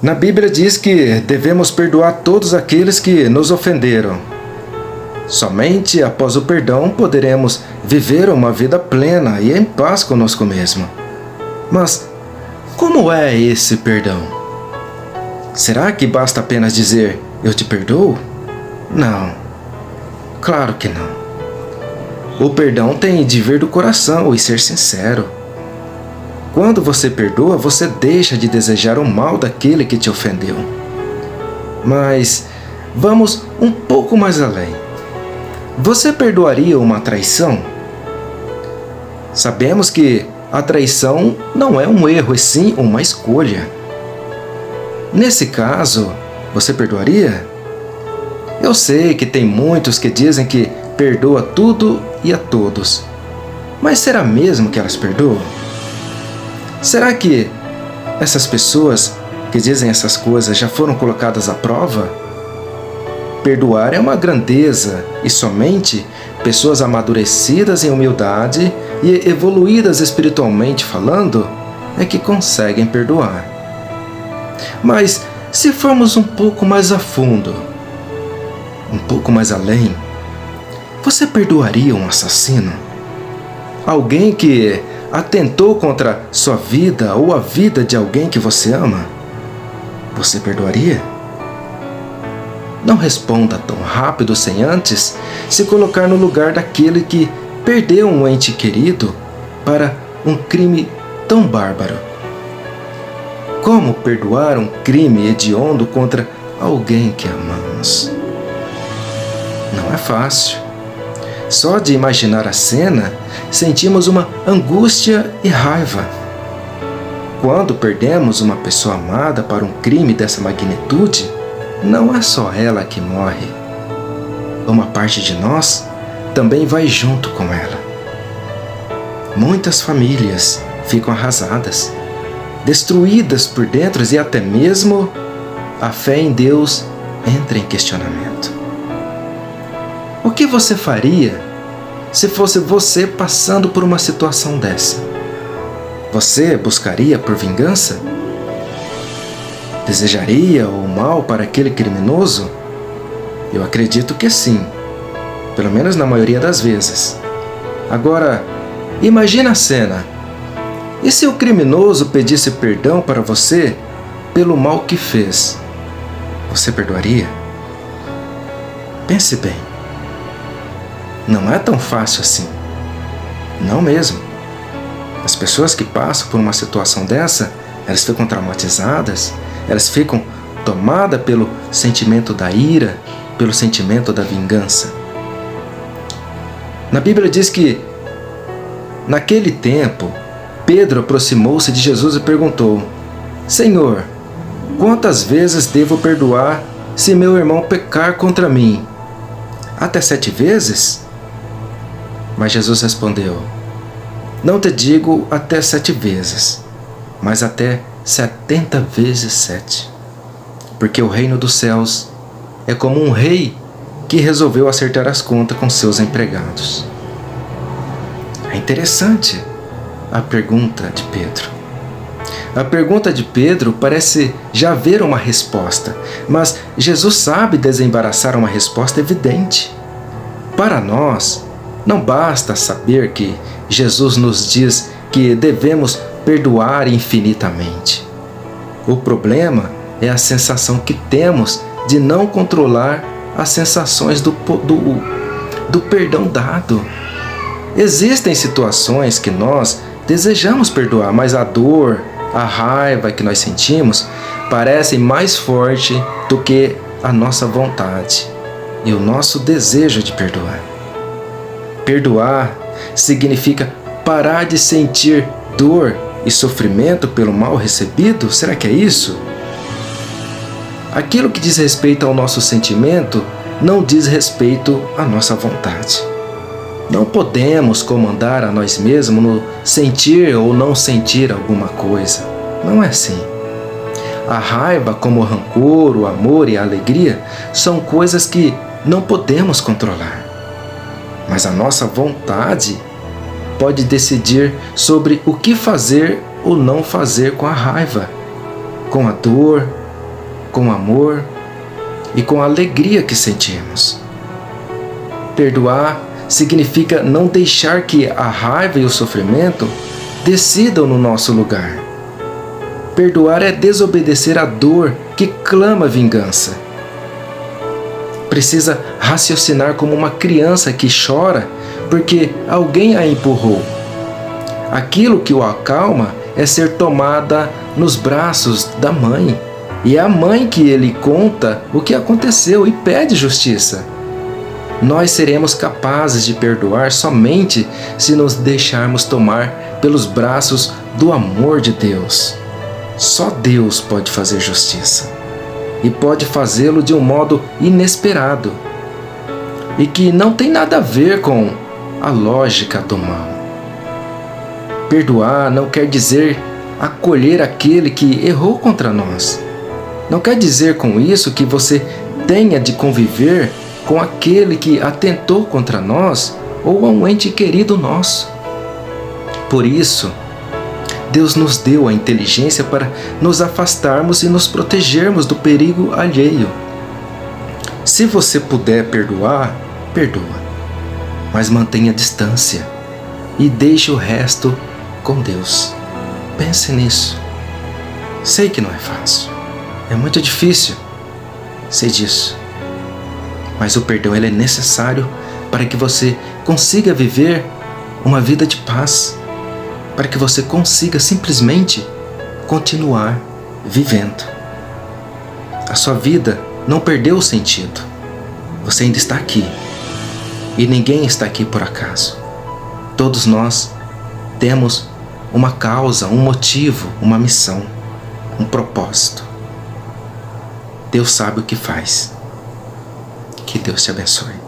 Na Bíblia diz que devemos perdoar todos aqueles que nos ofenderam. Somente após o perdão poderemos viver uma vida plena e em paz conosco mesmo. Mas como é esse perdão? Será que basta apenas dizer eu te perdoo? Não, claro que não. O perdão tem de vir do coração e ser sincero. Quando você perdoa, você deixa de desejar o mal daquele que te ofendeu. Mas vamos um pouco mais além. Você perdoaria uma traição? Sabemos que a traição não é um erro, e sim uma escolha. Nesse caso, você perdoaria? Eu sei que tem muitos que dizem que perdoa tudo e a todos. Mas será mesmo que elas perdoam? Será que essas pessoas que dizem essas coisas já foram colocadas à prova? Perdoar é uma grandeza e somente pessoas amadurecidas em humildade e evoluídas espiritualmente falando é que conseguem perdoar. Mas se formos um pouco mais a fundo, um pouco mais além, você perdoaria um assassino? Alguém que atentou contra sua vida ou a vida de alguém que você ama? Você perdoaria? Não responda tão rápido sem antes se colocar no lugar daquele que perdeu um ente querido para um crime tão bárbaro. Como perdoar um crime hediondo contra alguém que amamos? Não é fácil. Só de imaginar a cena, sentimos uma angústia e raiva. Quando perdemos uma pessoa amada para um crime dessa magnitude, não é só ela que morre. Uma parte de nós também vai junto com ela. Muitas famílias ficam arrasadas, destruídas por dentro e até mesmo a fé em Deus entra em questionamento. O que você faria se fosse você passando por uma situação dessa? Você buscaria por vingança? Desejaria o mal para aquele criminoso? Eu acredito que sim, pelo menos na maioria das vezes. Agora, imagine a cena. E se o criminoso pedisse perdão para você pelo mal que fez? Você perdoaria? Pense bem. Não é tão fácil assim. Não mesmo. As pessoas que passam por uma situação dessa, elas ficam traumatizadas, elas ficam tomadas pelo sentimento da ira, pelo sentimento da vingança. Na Bíblia diz que, naquele tempo, Pedro aproximou-se de Jesus e perguntou: Senhor, quantas vezes devo perdoar se meu irmão pecar contra mim? Até 7 vezes? Mas Jesus respondeu: Não te digo até 7 vezes, mas até 70 vezes 7. Porque o reino dos céus é como um rei que resolveu acertar as contas com seus empregados. É interessante a pergunta de Pedro. A pergunta de Pedro parece já haver uma resposta, mas Jesus sabe desembaraçar uma resposta evidente. Para nós, não basta saber que Jesus nos diz que devemos perdoar infinitamente. O problema é a sensação que temos de não controlar as sensações do perdão dado. Existem situações que nós desejamos perdoar, mas a dor, a raiva que nós sentimos parecem mais forte do que a nossa vontade e o nosso desejo de perdoar. Perdoar significa parar de sentir dor e sofrimento pelo mal recebido? Será que é isso? Aquilo que diz respeito ao nosso sentimento não diz respeito à nossa vontade. Não podemos comandar a nós mesmos no sentir ou não sentir alguma coisa. Não é assim. A raiva, como o rancor, o amor e a alegria, são coisas que não podemos controlar. Mas a nossa vontade pode decidir sobre o que fazer ou não fazer com a raiva, com a dor, com amor e com a alegria que sentimos. Perdoar significa não deixar que a raiva e o sofrimento decidam no nosso lugar. Perdoar é desobedecer à dor que clama vingança. Precisa raciocinar como uma criança que chora porque alguém a empurrou. Aquilo que o acalma é ser tomada nos braços da mãe. E é a mãe que ele conta o que aconteceu e pede justiça. Nós seremos capazes de perdoar somente se nos deixarmos tomar pelos braços do amor de Deus. Só Deus pode fazer justiça. E pode fazê-lo de um modo inesperado. E que não tem nada a ver com a lógica do mal. Perdoar não quer dizer acolher aquele que errou contra nós. Não quer dizer com isso que você tenha de conviver com aquele que atentou contra nós ou a um ente querido nosso. Por isso, Deus nos deu a inteligência para nos afastarmos e nos protegermos do perigo alheio. Se você puder perdoar, perdoa, mas mantenha distância e deixe o resto com Deus. Pense nisso. Sei que não é fácil. É muito difícil, sei disso. Mas o perdão ele é necessário para que você consiga viver uma vida de paz, para que você consiga simplesmente continuar vivendo. A sua vida não perdeu o sentido. Você ainda está aqui. E ninguém está aqui por acaso. Todos nós temos uma causa, um motivo, uma missão, um propósito. Deus sabe o que faz. Que Deus te abençoe.